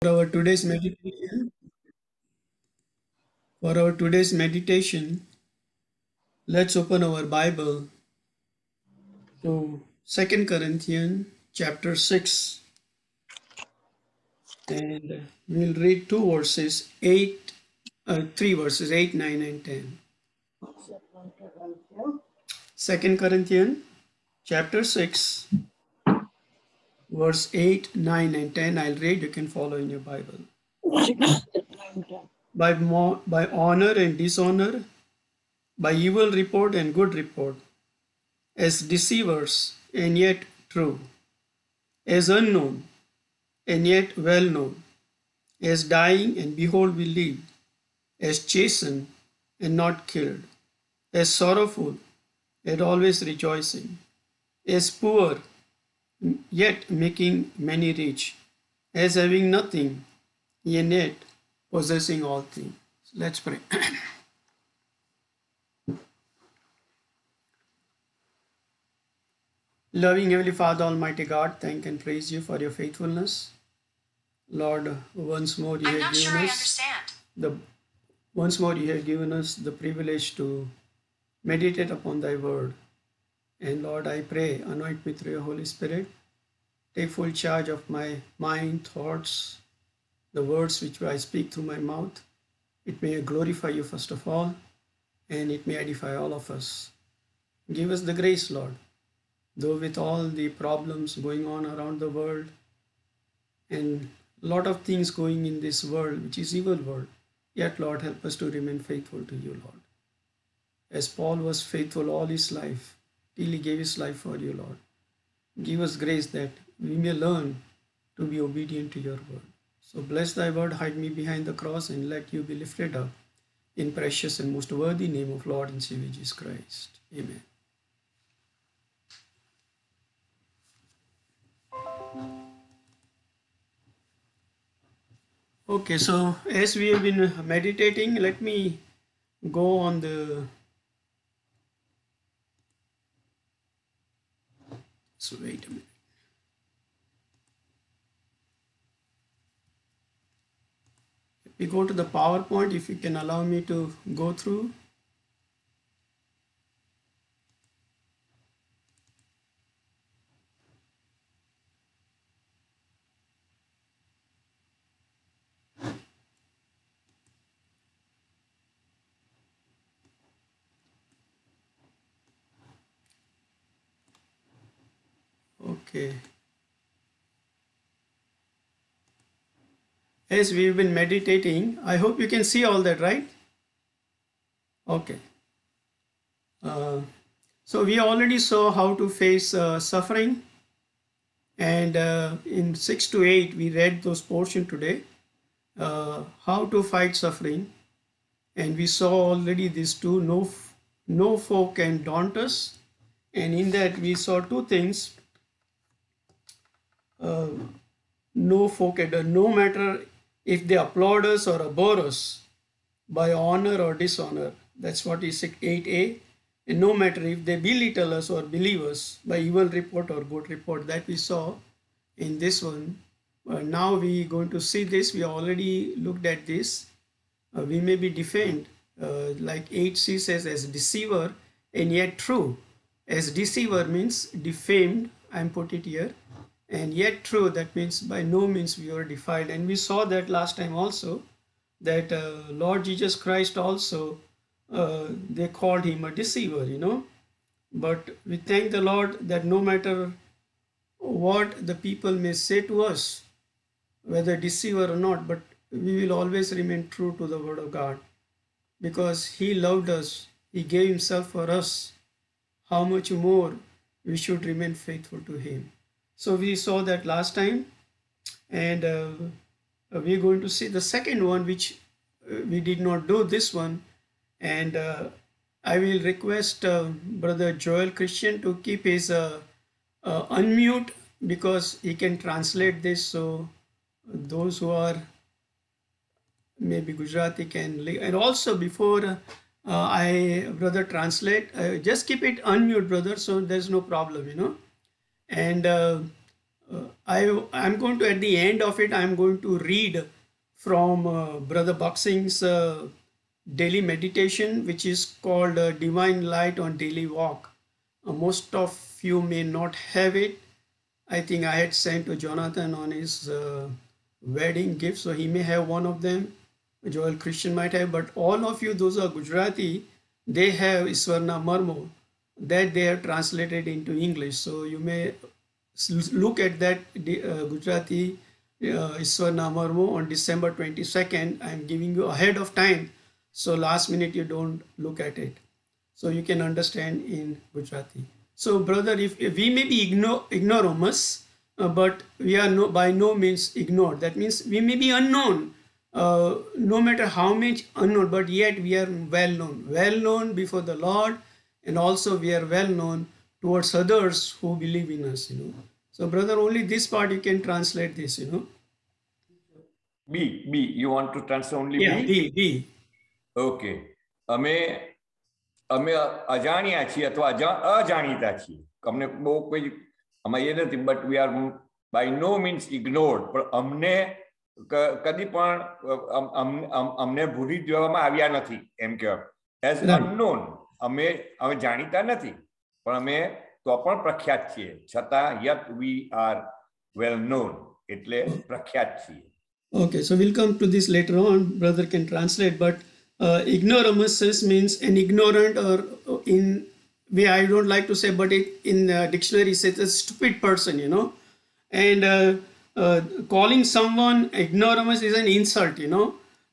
our today's meditation, for our today's meditation, let's open our Bible to Second Corinthians chapter 6, and we'll read three verses 8, 9, and 10. Second Corinthians chapter 6, verse 8, 9, and 10. I'll read, you can follow in your Bible. By honor and dishonor, by evil report and good report, as deceivers and yet true, as unknown and yet well known, as dying and behold we live, as chastened and not killed, as sorrowful and always rejoicing, as poor yet making many rich, as having nothing and yet possessing all things. Let's pray. Loving Heavenly Father, Almighty God, thank and praise you for your faithfulness. Lord, once more you have given us the privilege to meditate upon thy word. And Lord, I pray, anoint me through your Holy Spirit. Take full charge of my mind, thoughts, the words which I speak through my mouth. It may glorify you first of all, and it may edify all of us. Give us the grace, Lord. Though with all the problems going on around the world and a lot of things going in this world, which is evil world, yet, Lord, help us to remain faithful to you, Lord. As Paul was faithful all his life, till he gave his life for you, Lord. Give us grace that we may learn to be obedient to your word. So bless thy word, hide me behind the cross, and let you be lifted up in precious and most worthy name of Lord and Savior Jesus Christ. Amen. Okay, so as we have been meditating, let me go on the. So wait a minute. We go to the PowerPoint, if you can allow me to go through. Okay. As we've been meditating, I hope you can see all that, right? Okay. So we already saw how to face suffering, and in 6 to 8 we read those portions today, how to fight suffering, and we saw already these two, no foe can daunt us, and in that we saw two things. No foe can, no matter if they applaud us or abhor us by honor or dishonor. That's what is 8a. And no matter if they belittle us or believe us by evil report or good report, that we saw in this one. Now we going to see this. We already looked at this. We may be defamed, like 8c says, as deceiver and yet true. As deceiver means defamed, I'm put it here, and yet true, that means by no means we are defiled. And we saw that last time also, that Lord Jesus Christ also, they called him a deceiver, but we thank the Lord that no matter what the people may say to us, whether deceiver or not, but we will always remain true to the word of God, because he loved us, he gave himself for us. How much more we should remain faithful to him. So we saw that last time, and we're going to see the second one, which we did not do this one, and I will request Brother Joel Christian to keep his unmute, because he can translate this, so those who are maybe Gujarati can, and also before brother translate, just keep it unmute, brother, so there's no problem, and I'm going to, at the end of it, I'm going to read from Brother Buxing's daily meditation, which is called Divine Light on Daily Walk. Most of you may not have it. I think I had sent to Jonathan on his wedding gift, so he may have one of them. Joel Christian might have, but all of you, those are Gujarati, they have Iswarna Marmo that they have translated into English. So you may look at that Gujarati Iswarna Marmo on December 22nd. I'm giving you ahead of time, so last minute you don't look at it. So you can understand in Gujarati. So brother, if we may be ignoramus, but we are by no means ignored. That means we may be unknown, no matter how much unknown, but yet we are well known before the Lord, and also we are well known towards others who believe in us, So brother, only this part you can translate this, B. You want to translate only Yeah, B. Okay. અમે અજાણ્યા છીએ અથવા અજાણીતા છીએ. અમને બહુ કોઈ આમાં એ નથી, but we are by no means ignored. પણ અમને કદી પણ અમને ભૂલી દેવામાં આવ્યા નથી એમ કહેવાય. એઝ અનનોન અમે જાણીતા નથી, પણ અમે તો પણ પ્રખ્યાત છીએ, છતાં યત વી આર વેલ નોન, એટલે પ્રખ્યાત છીએ. Okay, so we'll come to this later on. Brother can translate, but ignoramus means an ignorant, or in way I don't like to say, but in dictionary it says a stupid person, And calling someone ignoramus is an insult,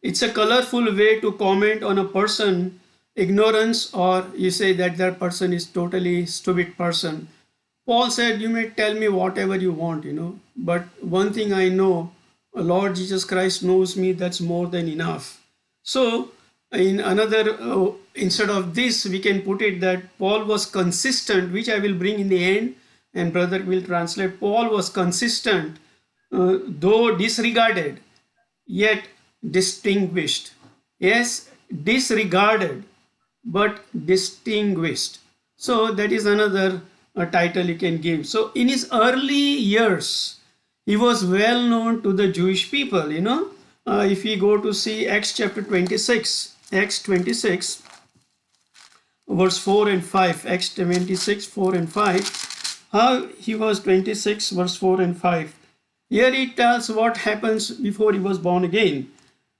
It's a colorful way to comment on a person ignorance, or you say that person is totally stupid person. Paul said, you may tell me whatever you want, but one thing I know, Lord Jesus Christ knows me, that's more than enough. So in another, instead of this, we can put it that Paul was consistent, which I will bring in the end, and brother will translate. Paul was consistent, though disregarded, yet distinguished. Yes, disregarded, but distinguished. So that is another title you can give. So in his early years, he was well known to the Jewish people, if we go to see Acts chapter 26, Acts 26, verse 4 and 5, Acts 26, 4 and 5, how he was 26, verse 4 and 5. Here he tells what happens before he was born again.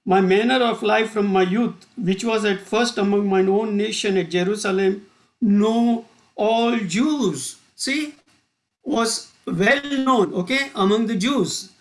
My manner of life from my youth, which was at first among mine own nation at Jerusalem, know all Jews. See, was well known, okay, among the Jews.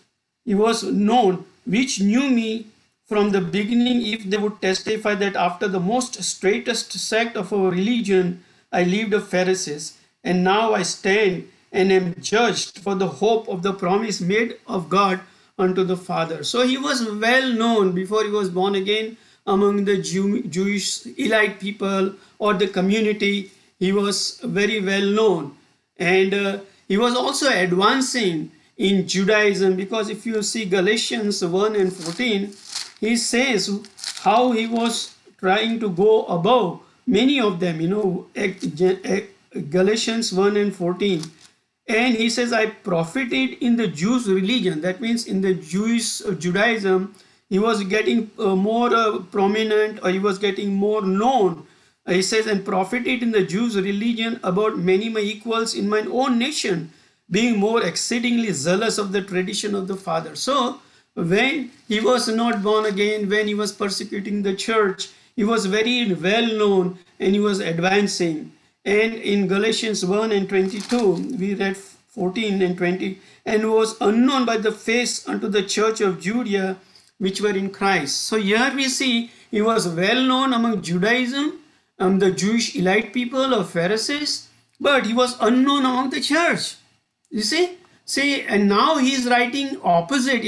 He was known, which knew me from the beginning, if they would testify that after the most straightest sect of our religion, I lived of Pharisees, and now I stand and am judged for the hope of the promise made of God unto the Father. So he was well known before he was born again among the Jewish elite people or the community. He was very well known, and he was also advancing in Judaism, because if you see Galatians 1 and 14, he says how he was trying to go above many of them, Galatians 1 and 14. And he says, I profited in the Jews' religion. That means in the Jewish Judaism, he was getting more prominent, or he was getting more known. He says, and profited in the Jews' religion about many my equals in my own nation, being more exceedingly zealous of the tradition of the father. So when he was not born again, when he was persecuting the church, he was very well known and he was advancing. And in Galatians 1 and 22, we read 14 and 20, and was unknown by the face unto the church of Judea, which were in Christ. So here we see he was well known among Judaism, the Jewish elite people of Pharisees, but he was unknown among the church. You see, and now he is writing opposite,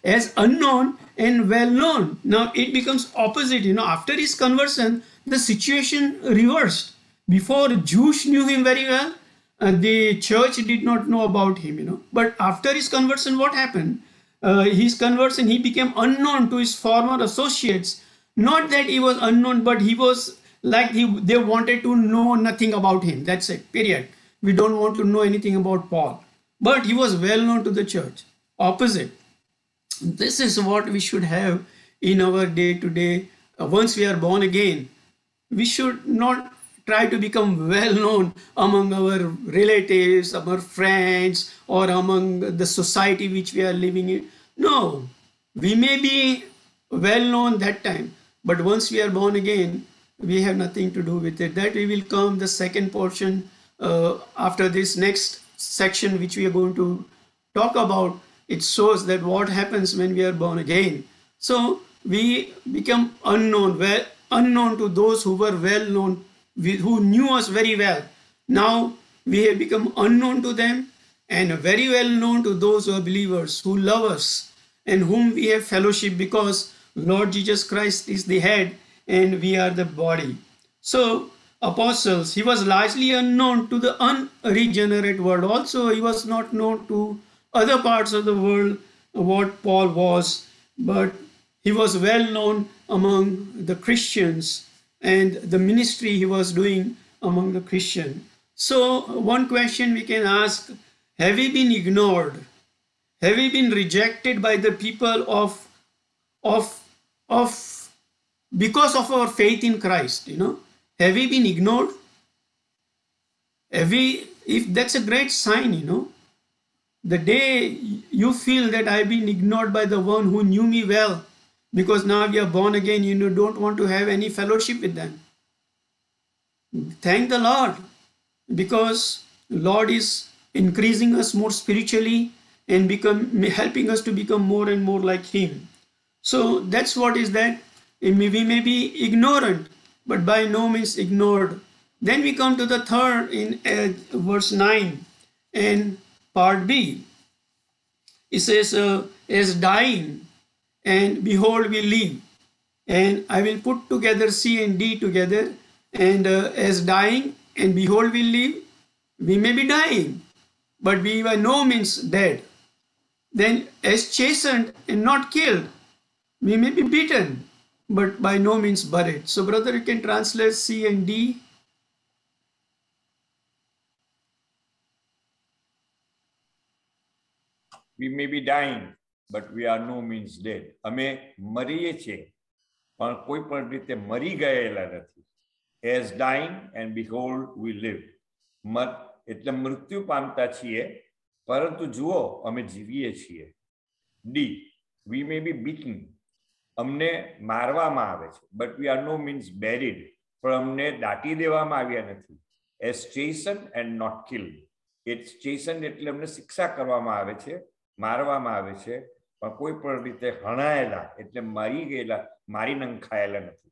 as unknown and well known. Now it becomes opposite, after his conversion, the situation reversed. Before, Jews knew him very well, the church did not know about him, But after his conversion, what happened? His conversion, he became unknown to his former associates. Not that he was unknown, but he was like they wanted to know nothing about him. That's it, period. We don't want to know anything about Paul. but he was well known to the church. Opposite. This is what we should have in our day to day. Once we are born again, we should not try to become well known among our relatives, our friends, or among the society which we are living in. No, we may be well known that time, but once we are born again, we have nothing to do with it. That we will come the second portion after this next section, which we are going to talk about. It shows that what happens when we are born again. So we become unknown, well, unknown to those who were well known, who knew us very well. Now we have become unknown to them and very well known to those who are believers, who love us and whom we have fellowship, because Lord Jesus Christ is the head and we are the body. So apostles, he was largely unknown to the unregenerate world. Also, he was not known to other parts of the world what Paul was, but he was well known among the Christians and the ministry he was doing among the Christian. So one question we can ask, have we been ignored? Have we been rejected by the people of because of our faith in Christ? Have we been ignored? Have we? If that's a great sign, the day you feel that I've been ignored by the one who knew me well, because now we are born again, don't want to have any fellowship with them. Thank the Lord, because Lord is increasing us more spiritually and helping us to become more and more like Him. So that's what is that. We may be ignorant, but by no means ignored. Then we come to the third in verse 9 and part B. It says, as dying, and behold, we live. And I will put together C and D together. And as dying, and behold, we live. We may be dying, but we by no means dead. Then as chastened and not killed, we may be beaten, but by no means buried. So brother, you can translate C and D. We may be dying, but we are no means dead. અમે મરીએ છીએ, પણ કોઈ પણ રીતે મરી ગયેલા નથી. As dying and behold we live. એટલે મૃત્યુ પામતા છીએ, પરંતુ જુઓ અમે જીવીએ છીએ. D. We may be beaten. અમને મારવામાં આવે છે, but we are no means buried. પણ અમને દાટી દેવામાં આવ્યા નથી. As chastened and not killed. It's chastened એટલે અમને શિક્ષા કરવામાં આવે છે, મારવામાં આવે છે, પણ કોઈ પણ રીતે હણાયેલા એટલે મરી ગયેલા, મારી નંખાયેલા નથી.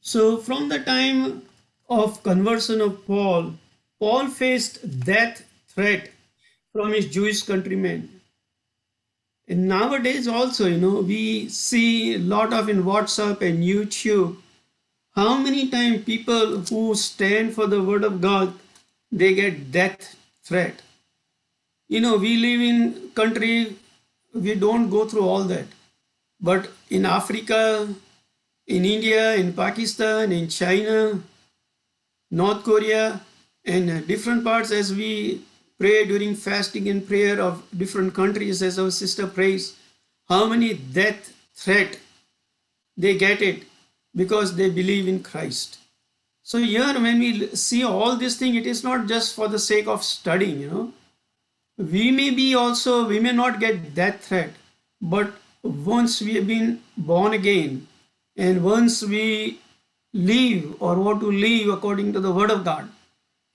So from the time of conversion of Paul faced death threat from his Jewish countrymen. And nowadays also, we see a lot of in WhatsApp and YouTube, how many times people who stand for the word of God, they get death threat. We live in country, we don't go through all that. But in Africa, in India, in Pakistan, in China, North Korea, and different parts, as we pray during fasting and prayer of different countries, as our sister prays, how many death threat they get it because they believe in Christ. So here when we see all this thing, it is not just for the sake of studying, We may not get death threat, but once we have been born again, and once we live or want to live according to the word of God,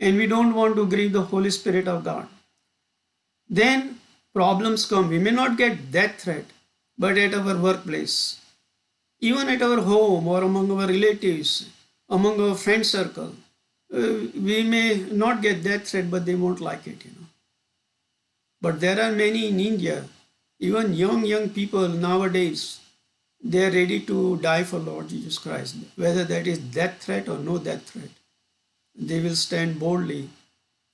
and we don't want to grieve the Holy Spirit of God, then problems come. We may not get death threat, but at our workplace, even at our home or among our relatives, among our friend circle, we may not get death threat, but they won't like it, But there are many in India, even young people nowadays, they are ready to die for Lord Jesus Christ. Whether that is death threat or no death threat, they will stand boldly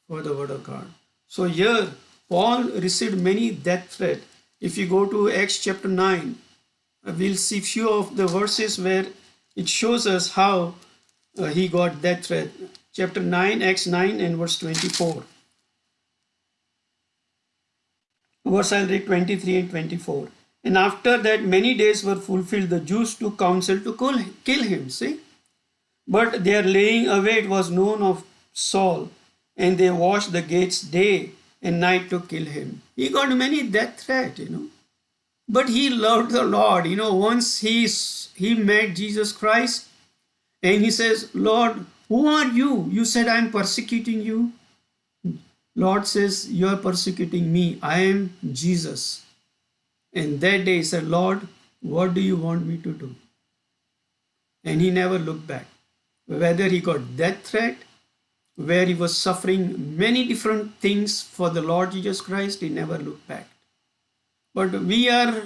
for the word of God. So here, Paul received many death threat. If you go to Acts chapter 9, we'll see few of the verses where it shows us how he got death threat. Chapter 9, Acts 9 and verse 24. Verse I'll read 23 and 24. And after that, many days were fulfilled. The Jews took counsel to kill him. See? But their laying await was known of Saul, and they watched the gates day and night to kill him. He got many death threats, but he loved the Lord. Once he met Jesus Christ, and he says, Lord, who are you? You said I'm persecuting you. Lord says, you are persecuting me. I am Jesus. And that day he said, Lord, what do you want me to do? And he never looked back. Whether he got death threat, where he was suffering many different things for the Lord Jesus Christ, he never looked back. But we are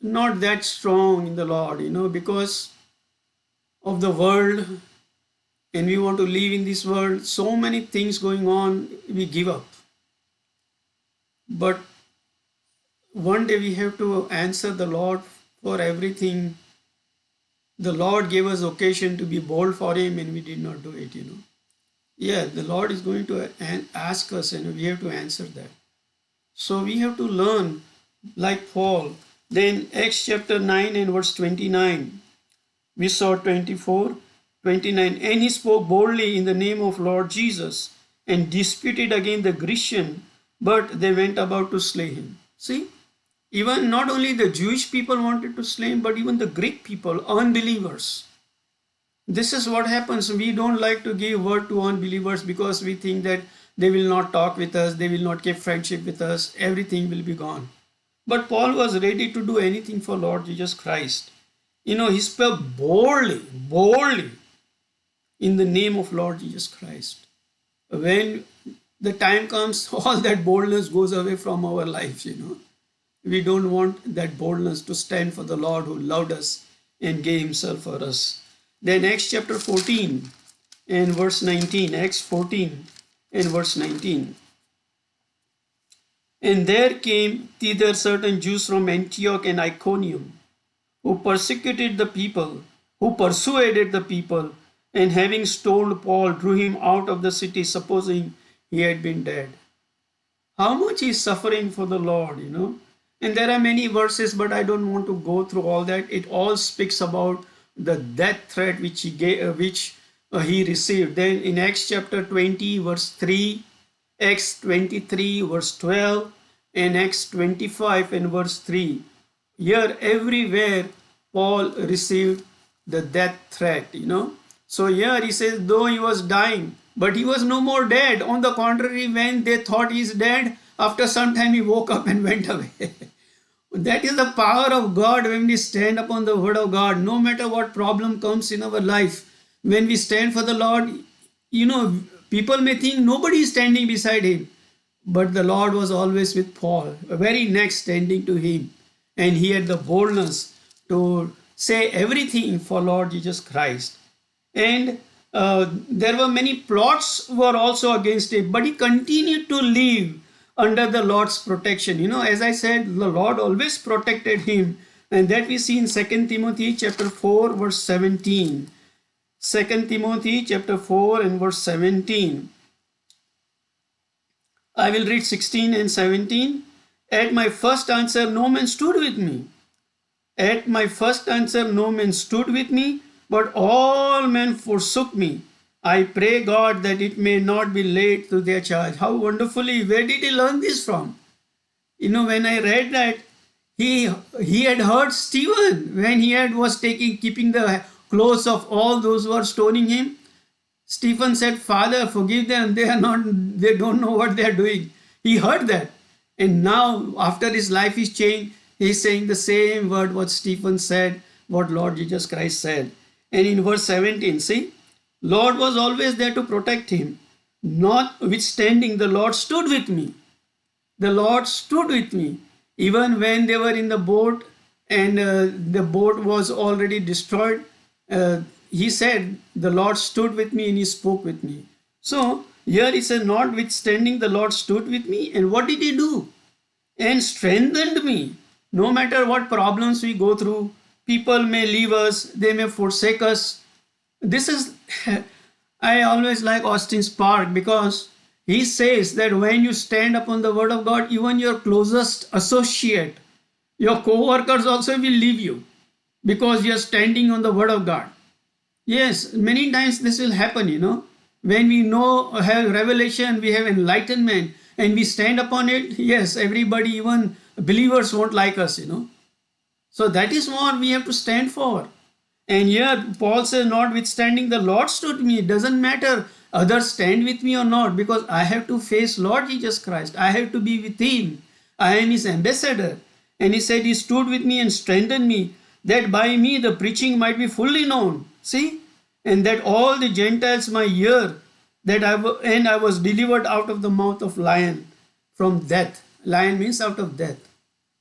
not that strong in the Lord, because of the world, and we want to live in this world. So many things going on, we give up. But one day we have to answer the Lord for everything. The Lord gave us occasion to be bold for him, and we did not do it, Yeah, the Lord is going to ask us, and we have to answer that. So we have to learn like Paul. Then Acts chapter 9 and verse 29. We saw 24, 29. And he spoke boldly in the name of Lord Jesus and disputed against the Grecian, but they went about to slay him. See? Even not only the Jewish people wanted to slay him, but even the Greek people, unbelievers. This is what happens. We don't like to give word to unbelievers because we think that they will not talk with us, they will not keep friendship with us, everything will be gone. But Paul was ready to do anything for Lord Jesus Christ. He spoke boldly in the name of Lord Jesus Christ. When the time comes, all that boldness goes away from our lives, We don't want that boldness to stand for the Lord who loved us and gave himself for us. Then Acts chapter 14 and verse 19. Acts 14 and verse 19. And there came thither certain Jews from Antioch and Iconium, who persecuted the people, who persuaded the people, and having stoned Paul, drew him out of the city, supposing he had been dead. How much he is suffering for the Lord, And there are many verses, but I don't want to go through all that. It all speaks about the death threat which he received. Then in Acts chapter 20 verse 3, Acts 23 verse 12, and Acts 25 and verse 3. Here everywhere Paul received the death threat, So here he says, though he was dying, but he was no more dead. On the contrary, when they thought he is dead, after some time he woke up and went away. That is the power of God when we stand upon the word of God. No matter what problem comes in our life, when we stand for the Lord, people may think nobody is standing beside him. But the Lord was always with Paul, very next standing to him. And he had the boldness to say everything for Lord Jesus Christ. And there were many plots were also against him, but he continued to live under the Lord's protection. As I said, the Lord always protected him, and that we see in 2 Timothy chapter 4 verse 17. 2 Timothy chapter 4 and verse 17. I will read 16 and 17. At my first answer, no man stood with me. At my first answer, no man stood with me, but all men forsook me. I pray God that it may not be laid to their charge. How wonderfully, where did he learn this from? When I read that, he had heard Stephen when was keeping the clothes of all those who were stoning him. Stephen said, Father, forgive them. They don't know what they are doing. He heard that. And now, after his life is changed, he's saying the same word what Stephen said, what Lord Jesus Christ said. And in verse 17, see, Lord was always there to protect him. Notwithstanding, the Lord stood with me. The Lord stood with me. Even when they were in the boat and the boat was already destroyed, he said, the Lord stood with me and he spoke with me. So here he said, notwithstanding, the Lord stood with me. And what did he do? And strengthened me. No matter what problems we go through, people may leave us, they may forsake us. This is, I always like Austin Sparks because He says that when you stand upon the word of God, even your closest associate, your co-workers also will leave you because you are standing on the word of God. Yes, many times this will happen, when we know, have revelation, we have enlightenment, and we stand upon it. Yes, everybody, even believers, won't like us. So that is what we have to stand for. And here Paul says, notwithstanding the Lord stood me, it doesn't matter others stand with me or not, because I have to face Lord Jesus Christ. I have to be with him. I am his ambassador. And he said, he stood with me and strengthened me, that by me the preaching might be fully known. See? And that all the Gentiles might hear that I was delivered out of the mouth of lion from death. Lion means out of death.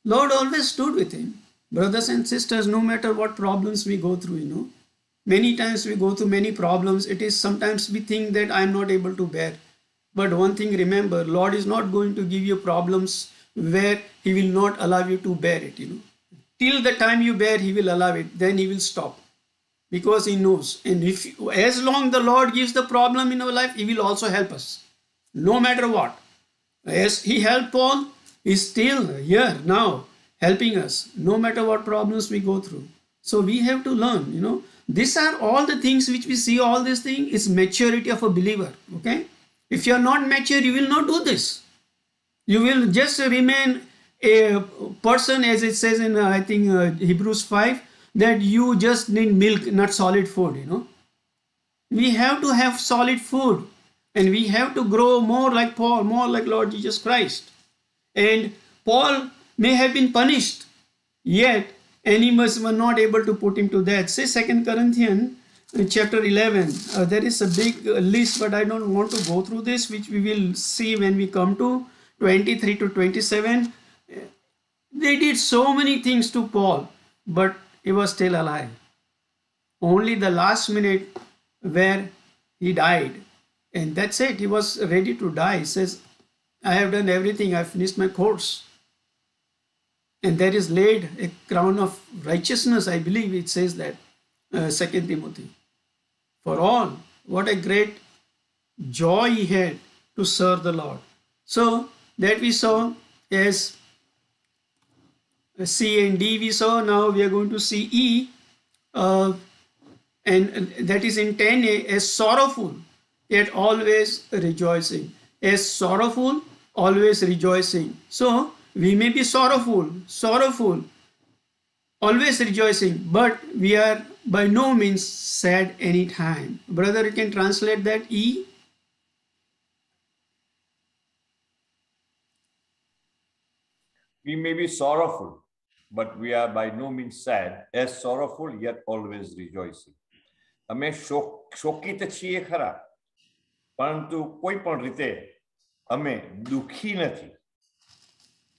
Lord always stood with him. Brothers and sisters, no matter what problems we go through, many times we go through many problems. It is sometimes we think that I am not able to bear. But one thing remember, Lord is not going to give you problems where he will not allow you to bear it, Till the time you bear, he will allow it. Then he will stop. Because he knows. And as long the Lord gives the problem in our life, he will also help us. No matter what. As he helped Paul, he's still here now helping us, no matter what problems we go through. So we have to learn, These are all the things which we see, all these things is maturity of a believer. Okay? If you are not mature, you will not do this. You will just remain a person, as it says in, I think, Hebrews 5, that you just need milk, not solid food, We have to have solid food. And we have to grow more like Paul, more like Lord Jesus Christ. And Paul may have been punished, yet enemies were not able to put him to death. Say 2 Corinthians chapter 11. There is a big list, but I don't want to go through this, which we will see when we come to 23 to 27. They did so many things to Paul, but he was still alive. Only the last minute where he died. And that's it. He was ready to die. He says, I have done everything. I finished my course. And there is laid a crown of righteousness, I believe it says that, 2 Timothy. For all, what a great joy he had to serve the Lord. So that we saw as C and D we saw. Now we are going to see E. And that is in 10a, as sorrowful, yet always rejoicing. As sorrowful, always rejoicing. So we may be sorrowful, always rejoicing, but we are by no means sad any time. Brother, you can translate that E. We may be sorrowful, but we are by no means sad, as sorrowful, yet always rejoicing. અમે શોકિત છીએ ખરા, પરંતુ કોઈ પણ રીતે અમે દુઃખી નથી.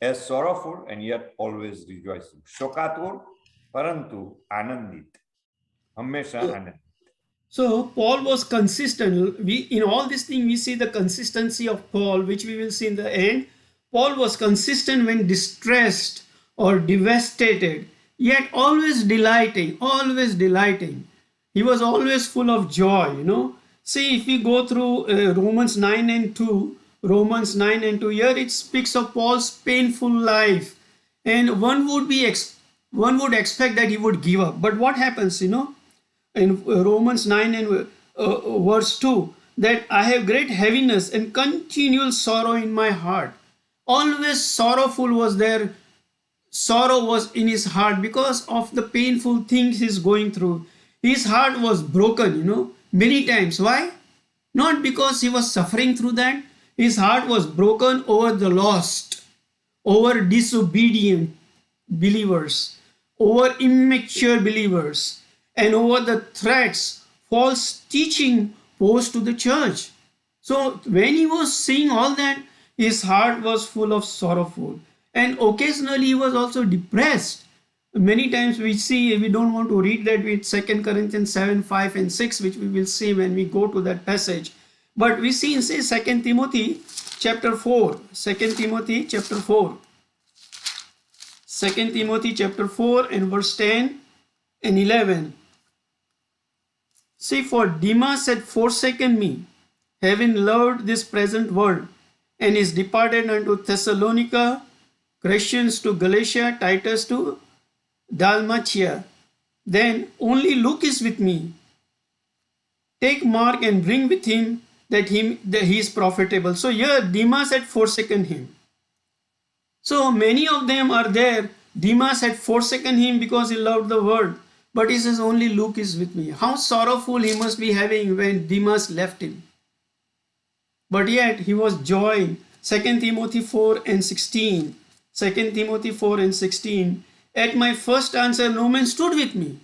As sorrowful and yet always rejoicing. શોકાતુર પરંતુ આનંદિત, હંમેશા આનંદિત. So Paul was consistent. In all these things we see the consistency of Paul, which we will see in the end. Paul was consistent when distressed or devastated, yet always delighting, always delighting. He was always full of joy, See, if we go through Romans 9 and 2, here it speaks of Paul's painful life. And one would expect that he would give up. But what happens, in Romans 9 and verse 2, that I have great heaviness and continual sorrow in my heart. Always sorrowful was there. Sorrow was in his heart because of the painful things he's going through. His heart was broken, many times. Why? Not because he was suffering through that. His heart was broken over the lost, over disobedient believers, over immature believers, and over the threats false teaching posed to the church. So when he was seeing all that, his heart was full of sorrowful. And occasionally he was also depressed. Many times we don't want to read that with 2 Corinthians 7, 5 and 6, which we will see when we go to that passage. But we see in 2 Timothy chapter 4, 2 Timothy chapter 4. 2 Timothy chapter 4 and verse 10 and 11. See, for Demas had forsaken me, having loved this present world, and is departed unto Thessalonica, Crescens to Galatia, Titus to Dalmatia. Then only Luke is with me. Take Mark and bring with him that he is profitable. So here Demas had forsaken him. So many of them are there. Demas had forsaken him because he loved the world. But he says, only Luke is with me. How sorrowful he must be having when Demas left him. But yet he was joying. 2 Timothy 4 and 16. 2 Timothy 4 and 16. At my first answer, no man stood with me.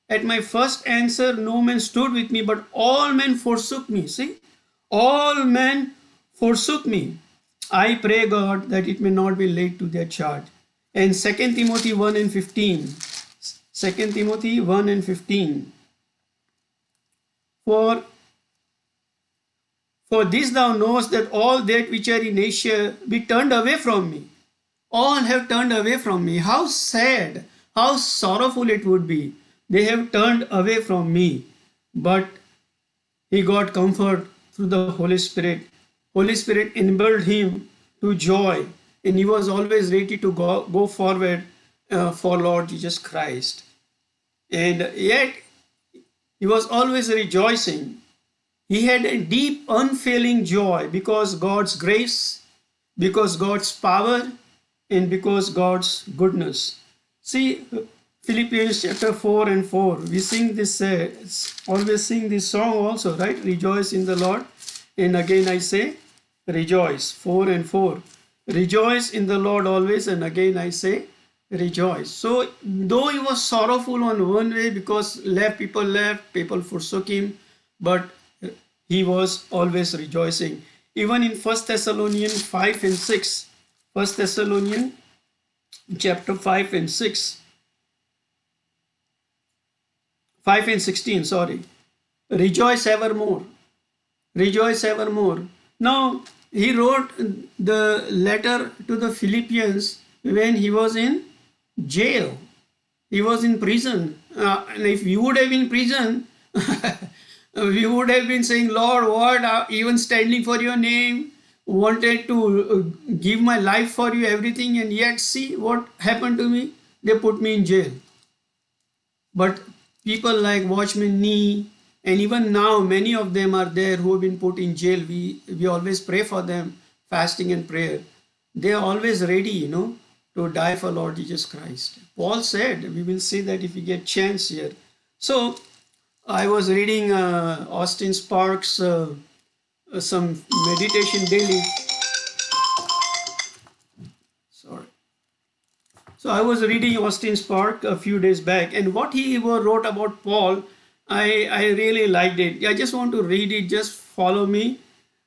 At my first answer, no man stood with me, but all men forsook me. See? All men forsook me. I pray God that it may not be laid to their charge. And 2 Timothy 1 and 15. 2 Timothy 1 and 15. For this thou knowest that all that which are in Asia be turned away from me. All have turned away from me. How sad, how sorrowful it would be. They have turned away from me. But he got comfort through the Holy Spirit. Holy Spirit enabled him to joy. And he was always ready to go forward for Lord Jesus Christ. And yet, he was always rejoicing. He had a deep, unfailing joy because God's grace, because God's power, and because God's goodness. See, Philippians chapter 4 and 4. We sing this, always sing this song also, right? Rejoice in the Lord. And again I say, rejoice. 4 and 4. Rejoice in the Lord always. And again I say, rejoice. So, though he was sorrowful on one way because people forsook him, but he was always rejoicing. Even in 1 Thessalonians 5 and 6, 1 Thessalonians chapter 5 and 6, 5 and 16, sorry. Rejoice evermore. Rejoice evermore. Now, he wrote the letter to the Philippians when he was in jail. He was in prison. And if you would have been in prison, we would have been saying, Lord, what, even standing for your name, wanted to give my life for you, everything, and yet see what happened to me. They put me in jail. But people like Watchman Nee, and even now many of them are there who have been put in jail. We always pray for them, fasting and prayer. They are always ready, to die for Lord Jesus Christ. Paul said, we will see that if we get chance here. So I was reading Austin Sparks' some meditation daily. Sorry. So I was reading Austin Sparks a few days back, and what he wrote about Paul, I really liked it. I just want to read it, just follow me.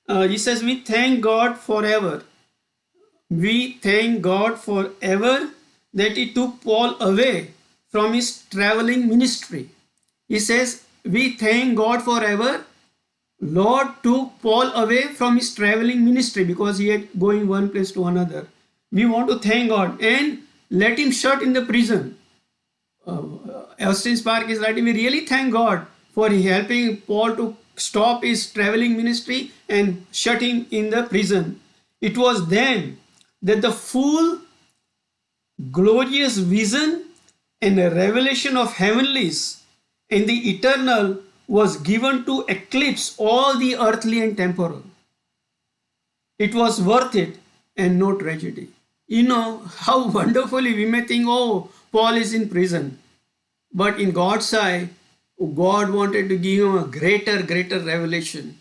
He says, we thank God forever. We thank God forever that he took Paul away from his traveling ministry. He says, we thank God forever. Lord took Paul away from his traveling ministry because he had going one place to another. We want to thank God and let him shut in the prison. Austin Sparks is writing, we really thank God for helping Paul to stop his traveling ministry and shut him in the prison. It was then that the full glorious vision and the revelation of heavenlies and the eternal was given to eclipse all the earthly and temporal. It was worth it and no tragedy. How wonderfully we may think, oh, Paul is in prison. But in God's eye, God wanted to give him a greater revelation.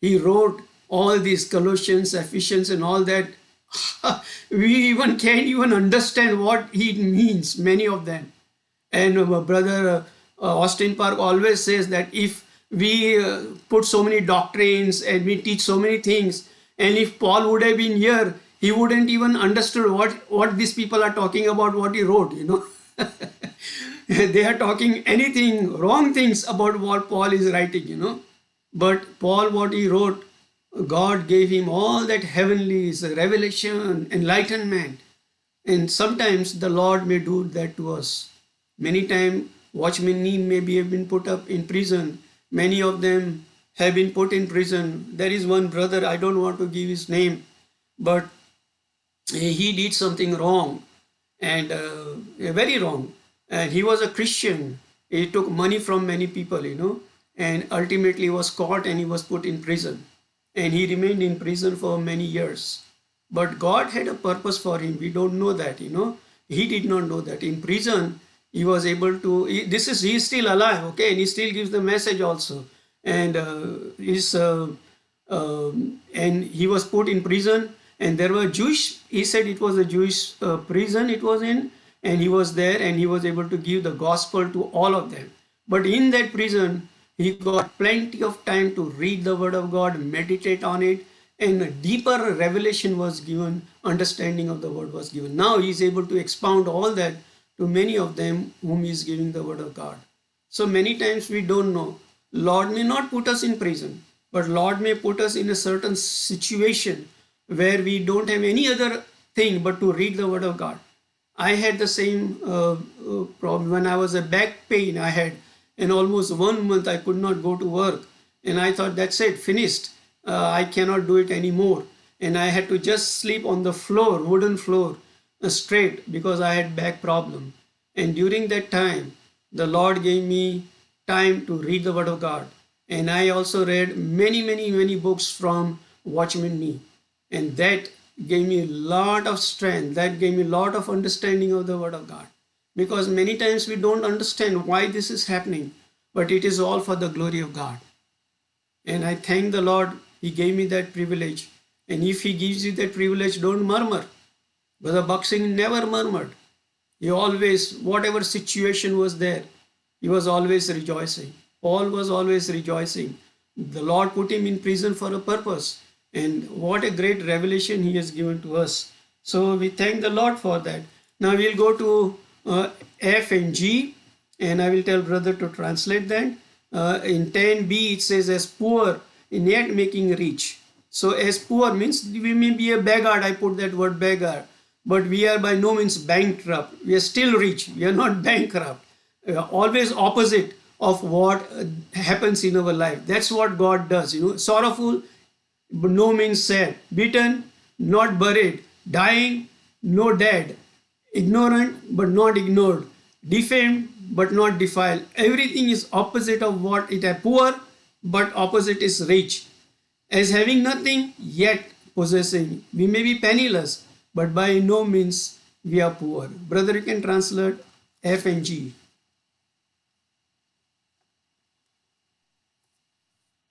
He wrote all these Colossians, Ephesians and all that. We can't even understand what he means, many of them. And brother Austin Park always says that if we put so many doctrines and we teach so many things, and if Paul would have been here, he wouldn't even understood what these people are talking about, what he wrote, They are talking anything, wrong things about what Paul is writing, But Paul, what he wrote, God gave him all that heavenly revelation, enlightenment. And sometimes the Lord may do that to us. Many times, Watchman Nee maybe have been put up in prison. Many of them have been put in prison. There is one brother, I don't want to give his name, but he did something wrong, and very wrong. And he was a Christian. He took money from many people, and ultimately was caught and he was put in prison. And he remained in prison for many years. But God had a purpose for him. We don't know that, He did not know that. In prison, he was able to, he's still alive, okay? And he still gives the message also. And and he was put in prison, and there were Jewish, he said it was a Jewish prison it was in, and he was there and he was able to give the gospel to all of them. But in that prison, he got plenty of time to read the word of God, meditate on it, and a deeper revelation was given, understanding of the word was given. Now he is able to expound all that to many of them whom he is giving the word of God. So many times we don't know. Lord may not put us in prison, but Lord may put us in a certain situation where we don't have any other thing but to read the word of God. I had the same problem when I was a back pain I had, and almost 1 month I could not go to work, and I thought that's it, finished. I cannot do it anymore, and I had to just sleep on the floor, wooden floor, straight, because I had back problem. And during that time, the Lord gave me time to read the word of God, and I also read many books from Watchman Nee, and that gave me a lot of strength, that gave me a lot of understanding of the word of God, because many times we don't understand why this is happening, but it is all for the glory of God. And I thank the Lord, he gave me that privilege. And if he gives you that privilege, don't murmur. Brother Boxing never murmured. He always, whatever situation was there, he was always rejoicing. Paul was always rejoicing. The Lord put him in prison for a purpose. And what a great revelation he has given to us. So we thank the Lord for that. Now we'll go to F and G, and I will tell brother to translate that. In 10b it says, as poor in yet making rich. So as poor means we may be a beggar, I put that word beggar, but we are by no means bankrupt. We are still rich, we are not bankrupt. Always opposite of what happens in our life. That's what God does, sorrowful but no means sad, beaten, not buried, dying, no dead, ignorant but not ignored, defamed but not defiled. Everything is opposite of what it is. Poor but opposite is rich. As having nothing yet possessing. We may be penniless, but by no means we are poor. Brother, you can translate F and G.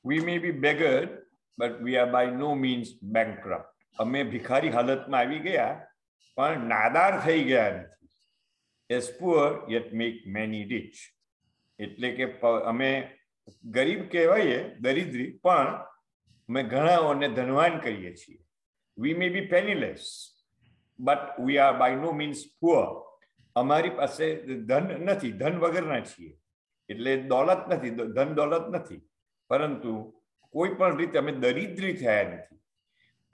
We may be beggared, but we are by no means bankrupt. અમે ભિખારી હાલતમાં આવી ગયા, પણ નાદાર થઈ ગયા નથી. As poor yet make many rich. એટલે કે અમે ગરીબ કહેવાય, દરિદ્રી, પણ અમે ઘણાઓને ધનવાન કરીએ છીએ. We may be penniless, but we are by no means poor. અમારી પાસે ધન નથી, ધન વગરના છીએ. એટલે દોલત નથી, ધન દોલત નથી, પરંતુ કોઈ પણ રીતે અમે દરિદ્રી થયા નથી.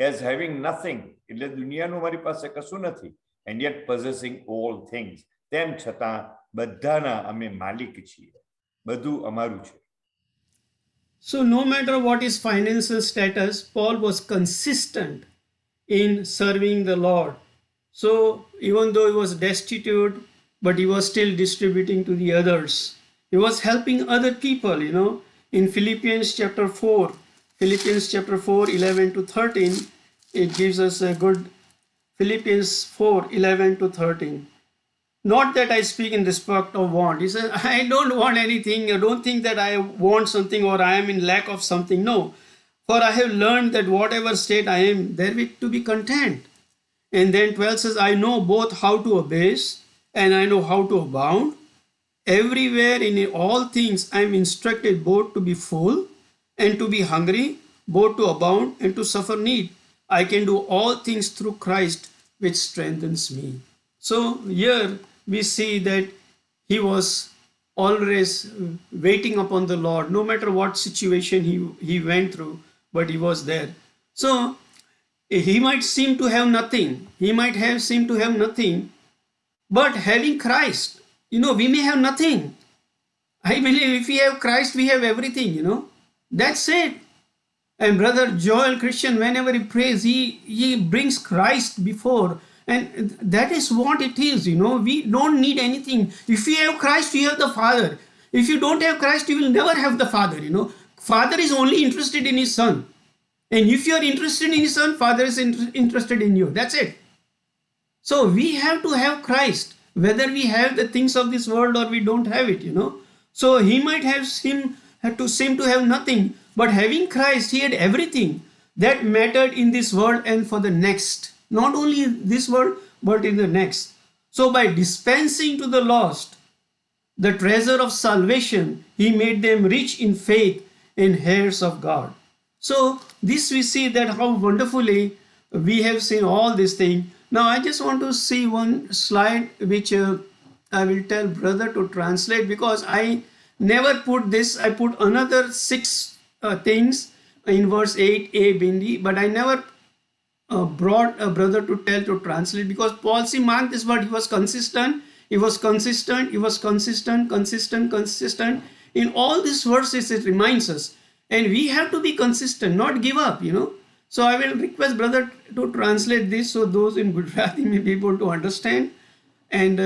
As having nothing, એટલે દુનિયાનું મારી પાસે કશું નથી, and yet possessing all things. તેમ છતાં બધાના અમે માલિક છીએ. બધું અમારું છે. So no matter what his financial status, Paul was consistent in serving the Lord. So even though he was destitute, but he was still distributing to the others. He was helping other people, In Philippians chapter 4, 11 to 13, it gives us a good Philippians 4, 11 to 13. Not that I speak in respect of want. He says, I don't want anything. I don't think that I want something or I am in lack of something. No. For I have learned that whatever state I am, therewith to be content. And then 12 says, I know both how to abase and I know how to abound. Everywhere in all things I am instructed both to be full and to be hungry, both to abound and to suffer need. I can do all things through Christ which strengthens me. So here we see that he was always waiting upon the Lord, no matter what situation he went through, but he was there. So he might seem to have nothing. He might have seemed to have nothing, but having Christ, we may have nothing. I believe if we have Christ, we have everything, That's it. And Brother Joel Christian, whenever he prays, he brings Christ before. And that is what it is, you know. We don't need anything. If you have Christ, you have the Father. If you don't have Christ, you will never have the Father, you know. Father is only interested in his Son. And if you are interested in his Son, Father is interested in you. That's it. So we have to have Christ, whether we have the things of this world or we don't have it, you know. So he might have had to seem to have nothing, but having Christ, he had everything that mattered in this world and for the next. Not only in this world, but in the next. So by dispensing to the lost the treasure of salvation, he made them rich in faith and heirs of God. So this we see that how wonderfully we have seen all these things. Now I just want to see one slide which I will tell brother to translate, because I never put this. I put another 6 things in verse 8a Bindi, but I never brought a brother to tell to translate, because Paul, see, mark this word, he was consistent, he was consistent, he was consistent, consistent. In all these verses, it reminds us, and we have to be consistent, not give up, you know. So I will request brother to translate this so those in Gujarati may be able to understand, and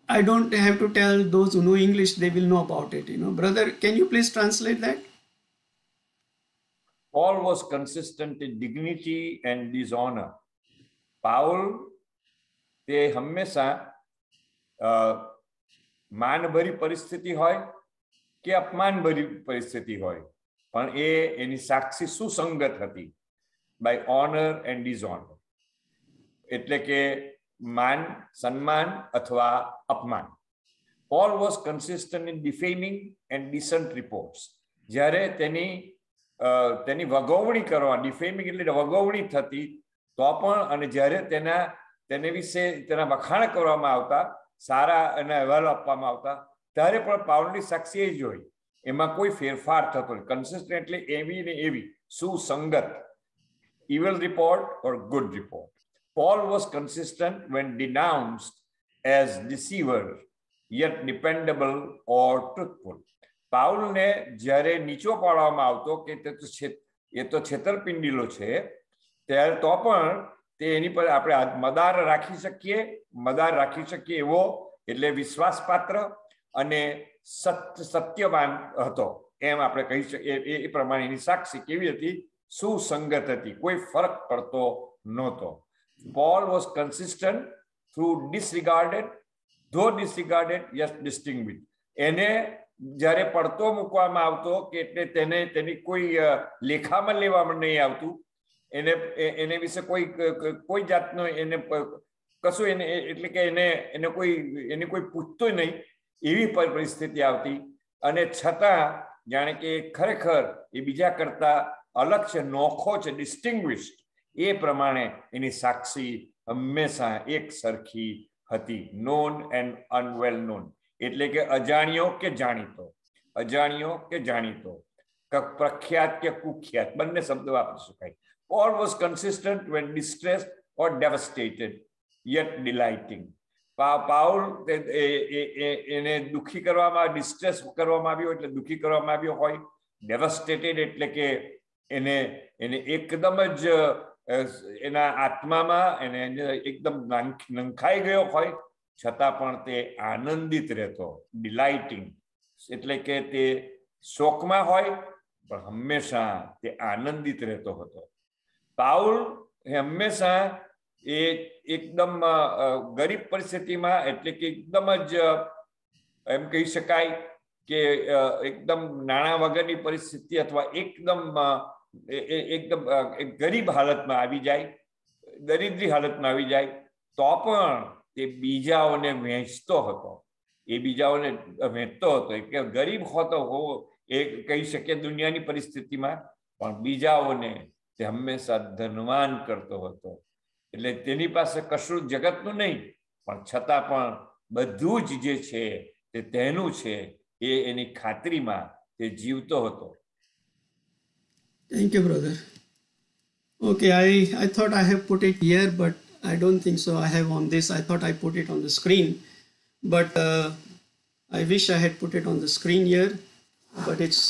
I don't have to tell those who know English, they will know about it, you know. Brother, can you please translate that? Paul was consistent in dignity and dishonor. Paul તે હંમેશા માનભરી પરિસ્થિતિ હોય કે અપમાનભરી પરિસ્થિતિ હોય, પણ એની સાક્ષી સુસંગત હતી. બાય ઓનર એન્ડ ડિઝઓનર એટલે કે માન, સન્માન અથવા અપમાન. Paul was consistent in defaming and decent reports. જ્યારે તેની વગોવણી કરવા, ડિફેમિંગ એટલે વગોવણી થતી તો પણ, અને જ્યારે તેને વિશે તેના વખાણ કરવામાં આવતા, સારા એના અહેવાલો આપવામાં આવતા, ત્યારે પણ પાઉલની સાક્ષી એ જ હોય, એમાં કોઈ ફેરફાર થતો નથી. કન્સિસ્ટન્ટ એટલે એવી ને એવી, સુસંગત. Evil report or good report. Paul was consistent when denounced as deceiver, yet dependable or truthful. પાઉલને જ્યારે નીચો પાડવામાં આવતો કે એ તો છેતરપિંડીલો છે, ત્યારે તો પણ તે એની પર આપણે મદાર રાખી શકીએ એવો, એટલે વિશ્વાસપાત્ર અને સત્યવાન હતો, એમ આપણે કહી શકીએ. એ પ્રમાણેની સાક્ષી કેવી હતી? સુસંગત હતી, કોઈ ફરક પડતો નહોતો. Paul was consistent through disregarded, yes, distinguished. એને જ્યારે પડતો મૂકવામાં આવતો કે એટલે તેની કોઈ લેખામાં લેવામાં નહીં આવતું, એને વિશે કોઈ જાતનો એને કશું એટલે કે એને કોઈ પૂછતો નહીં, એવી પરિસ્થિતિ આવતી. અને છતાં જાણે કે ખરેખર એ બીજા કરતા અલગ છે, નોખો છે, ડિસ્ટિંગ્વિશ્ડ, એ પ્રમાણે એની સાક્ષી હંમેશા એક સરખી હતી. નોન એન્ડ અનવેલ નોન એટલે કે અજાણ્યો કે જાણીતો, પ્રખ્યાત કે કુખ્યાત, બંને શબ્દ વાપરી શકાય. Paul was consistent when distressed or devastated, yet delighting. Paul એને દુઃખી કરવામાં, ડિસ્ટ્રેસ કરવામાં આવ્યો એટલે દુઃખી કરવામાં આવ્યો હોય, ડેવસ્ટેટેડ એટલે કે એને એકદમ જ એના આત્મામાં એને એકદમ નંખાઈ ગયો હોય, છતાં પણ તે આનંદિત રહેતો. ડિલાઇટિંગ એટલે કે તે શોકમાં હોય પણ હંમેશા તે આનંદિત રહેતો હતો. પાઉલ હંમેશા એ એકદમ ગરીબ પરિસ્થિતિમાં, એટલે કે એકદમ જ એમ કહી શકાય કે એકદમ નાણાં વગરની પરિસ્થિતિ અથવા એકદમ ગરીબ હાલતમાં આવી જાય, દરિદ્રી હાલતમાં આવી જાય, તો પણ તે બીજાઓને વહેંચતો હતો. કે ગરીબ હોતો હોવો એ કહી શકીએ દુનિયાની પરિસ્થિતિમાં, પણ બીજાઓને તે હંમેશા ધનવાન કરતો હતો. એટલે તેની પાસે કશું જગતનું નહીં, પણ છતાં પણ બધું જ જે છે તે તેનું છે, એની ખાતરીમાં તે જીવતો હતો. Thank you, brother. Okay, I thought I have put it here, but I don't think so. I have on this. I thought I put it on the screen, but I wish I had put it on the screen here, but it's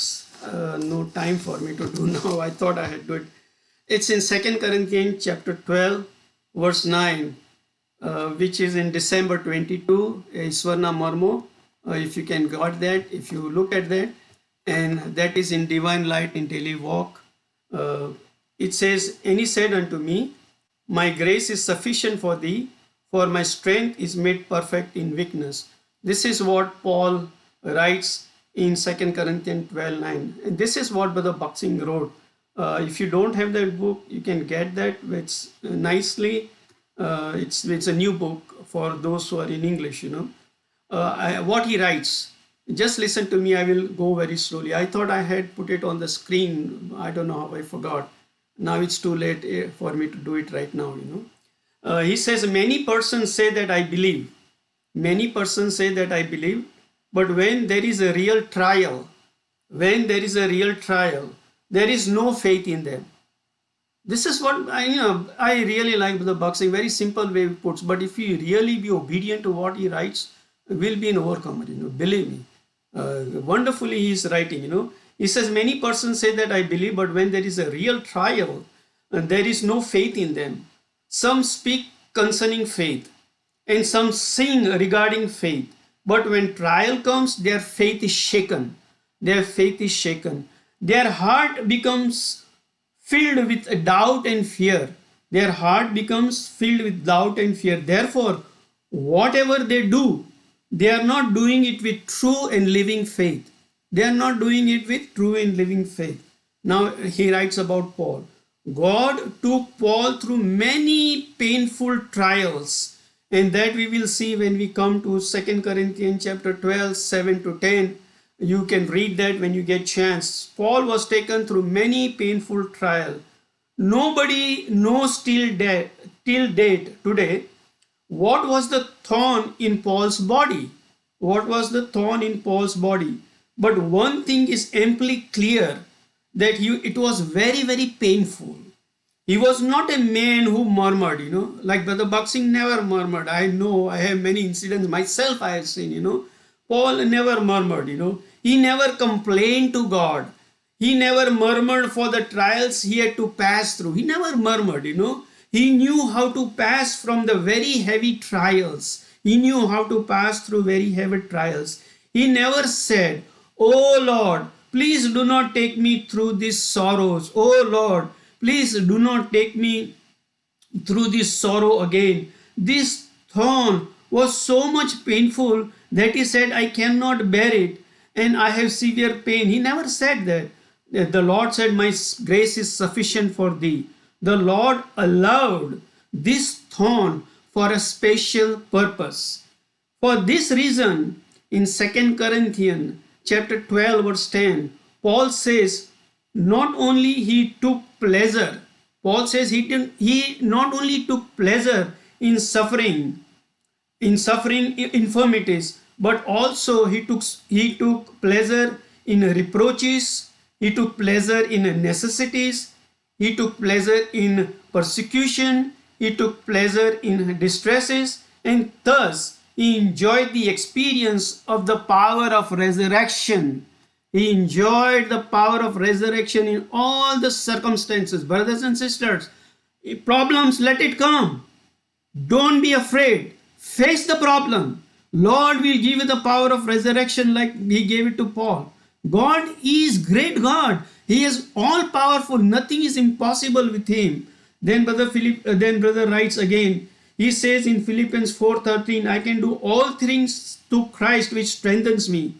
no time for me to do now. I thought I had do it. It's in 2 Corinthians chapter 12, verse 9, which is in December 22, Swarna Marmo. If you can got that, if you look at that, and that is in Divine Light in Daily Walk. It says, and he said unto me, my grace is sufficient for thee, for my strength is made perfect in weakness. This is what Paul writes in 2 Corinthians 12:9. And this is what Brother Boxing wrote. If you don't have that book, you can get that. It's nicely. It's a new book for those who are in English, what he writes. Just listen to me. I will go very slowly. I thought I had put it on the screen. I don't know how I forgot. Now it's too late for me to do it right now, He says, many persons say that I believe. Many persons say that I believe. But when there is a real trial, there is no faith in them. This is what I really like the Boxing. Very simple way he puts. But if you really be obedient to what he writes, will be an overcomer. Believe me. Wonderfully he is writing. He says many persons say that I believe, but when there is a real trial, there is no faith in them. Some speak concerning faith, and some sing regarding faith. But when trial comes, their faith is shaken. Their faith is shaken. Their heart becomes filled with doubt and fear. Their heart becomes filled with doubt and fear. Therefore, whatever they do, they are not doing it with true and living faith. They are not doing it with true and living faith. Now he writes about Paul. God took Paul through many painful trials, and that we will see when we come to 2 Corinthians chapter 12, 7 to 10. You can read that when you get chance. Paul was taken through many painful trials. Nobody knows till date today what was the thorn in Paul's body. What was the thorn in Paul's body? But one thing is amply clear, that it was very, very painful. He was not a man who murmured, like Brother Boxing never murmured. I know, I have many incidents myself I have seen, Paul never murmured, He never complained to God. He never murmured for the trials he had to pass through. He never murmured, He knew how to pass from the very heavy trials. He knew how to pass through very heavy trials. He never said, oh Lord, please do not take me through these sorrows. Oh Lord, please do not take me through this sorrow again. This thorn was so much painful that he said, I cannot bear it and I have severe pain. He never said that. The Lord said, my grace is sufficient for thee. The Lord allowed this thorn for a special purpose. For this reason, in 2 Corinthians chapter 12 verse 10, Paul says, not only he took pleasure, Paul says he not only took pleasure in suffering infirmities, but also he took pleasure in reproaches, he took pleasure in necessities, he took pleasure in persecution, he took pleasure in distresses, and thus he enjoyed the experience of the power of resurrection. He enjoyed the power of resurrection in all the circumstances. Brothers and sisters, problems, let it come. Don't be afraid. Face the problem. Lord will give you the power of resurrection like he gave it to Paul. God is great God. He is all powerful. Nothing is impossible with him. Then brother writes again. He says in Philippians 4:13, I can do all things through Christ which strengthens me.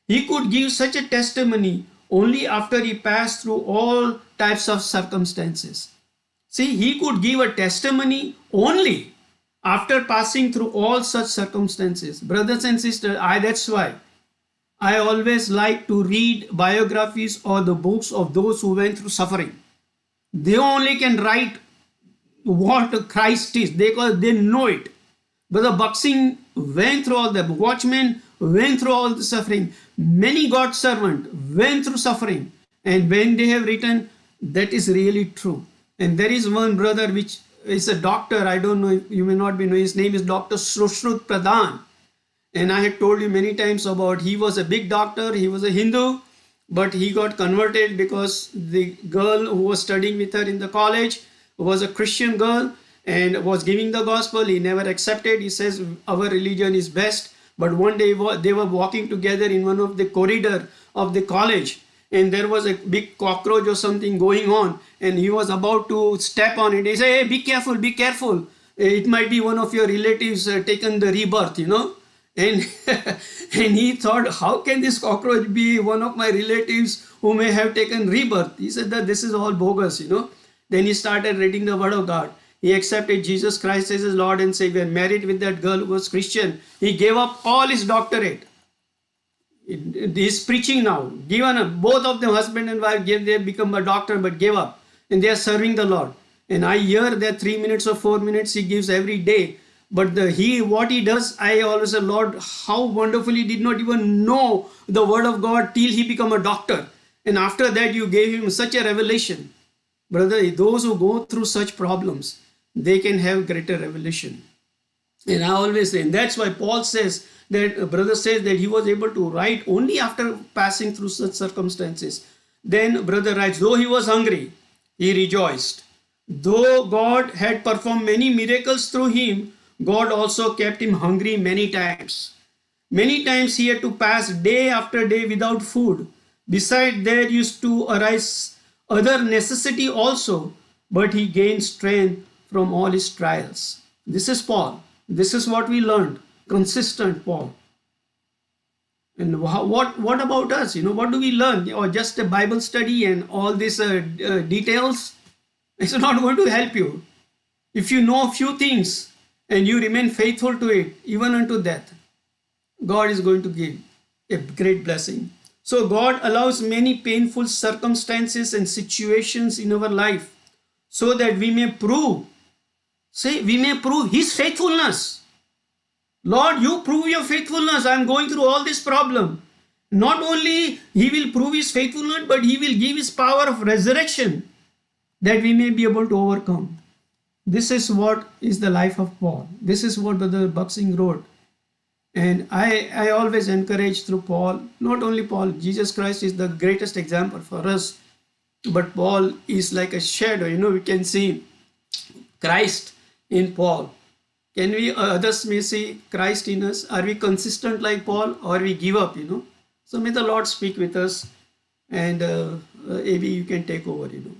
He could give such a testimony only after he passed through all types of circumstances. See, he could give a testimony only after passing through all such circumstances. Brothers and sisters, that's why I always like to read biographies or the books of those who went through suffering. They only can write what Christ is, because they know it. Brother Boxing went through all the watchmen, went through all the suffering. Many God's servants went through suffering. And when they have written, that is really true. And there is one brother which is a doctor. I don't know, you may not be knowing. His name is Dr. Sushrut Pradhan. And I had told you many times about, he was a big doctor. He was a Hindu. but he got converted because the girl who was studying with her in the college was a Christian girl and was giving the gospel. He never accepted. He says our religion is best. But one day they were walking together in one of the corridor of the college, and there was a big cockroach or something going on, and he was about to step on it. He said, "Hey, be careful, be careful. It might be one of your relatives taken the rebirth, you know." And and he thought, how can this cockroach be one of my relatives who may have taken rebirth? He said that this is all bogus, you know. Then he started reading the word of God. He accepted Jesus Christ as his Lord and Savior, married with that girl who was Christian. He gave up all his doctorate. He's preaching now. Given up, both of them, husband and wife, they become a doctor but gave up. And they are serving the Lord. And I hear that 3 minutes or 4 minutes he gives every day. But what he does, I always say, Lord, how wonderfully did not even know the word of God till he become a doctor. And after that, you gave him such a revelation. Brother, those who go through such problems, they can have greater revelation. And I always say, and that's why Paul says that, brother says that he was able to write only after passing through such circumstances. Then brother writes, though he was hungry, he rejoiced. Though God had performed many miracles through him, God also kept him hungry many times. Many times he had to pass day after day without food. Besides, there used to arise other necessity also, but he gained strength from all his trials. This is Paul. This is what we learned. Consistent Paul. And what about us? You know, what do we learn? Or just a Bible study and all these details? It's not going to help you. If you know a few things and you remain faithful to it, even unto death, God is going to give a great blessing. So God allows many painful circumstances and situations in our life so that we may prove, we may prove his faithfulness. Lord, you prove your faithfulness. I'm going through all this problem. Not only he will prove his faithfulness, but he will give his power of resurrection that we may be able to overcome. This is what is the life of Paul. This is what Brother Buxing wrote. And I always encourage through Paul, not only Paul, Jesus Christ is the greatest example for us, but Paul is like a shadow. You know, we can see Christ in Paul. Can we, others may see Christ in us? Are we consistent like Paul, or we give up, you know? So may the Lord speak with us, and maybe you can take over, you know.